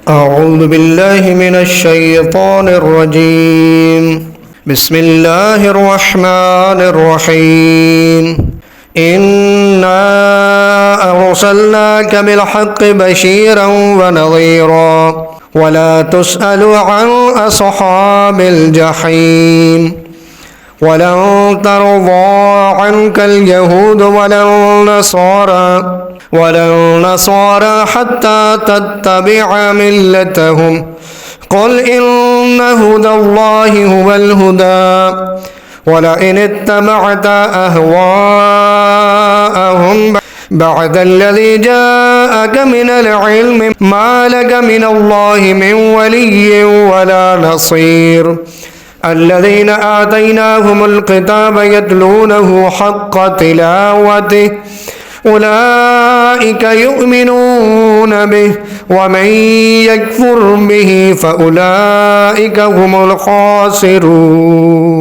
أعوذ بالله من الشيطان الرجيم. بسم الله الرحمن الرحيم. إنا أرسلناك بالحق بشيرا ونظيرا ولا تسأل عن أصحاب الجحيم. ولن ترضى عنك اليهود ولا النصارى حتى تتبع ملتهم. قل إن هدى الله هو الهدى ولئن اتبعت أهواءهم بعد الذي جاءك من العلم ما لك من الله من ولي ولا نصير. الذين آتيناهم الكتاب يتلونه حق تلاوته أولئك يؤمنون به ومن يكفر به فأولئك هم الخاسرون.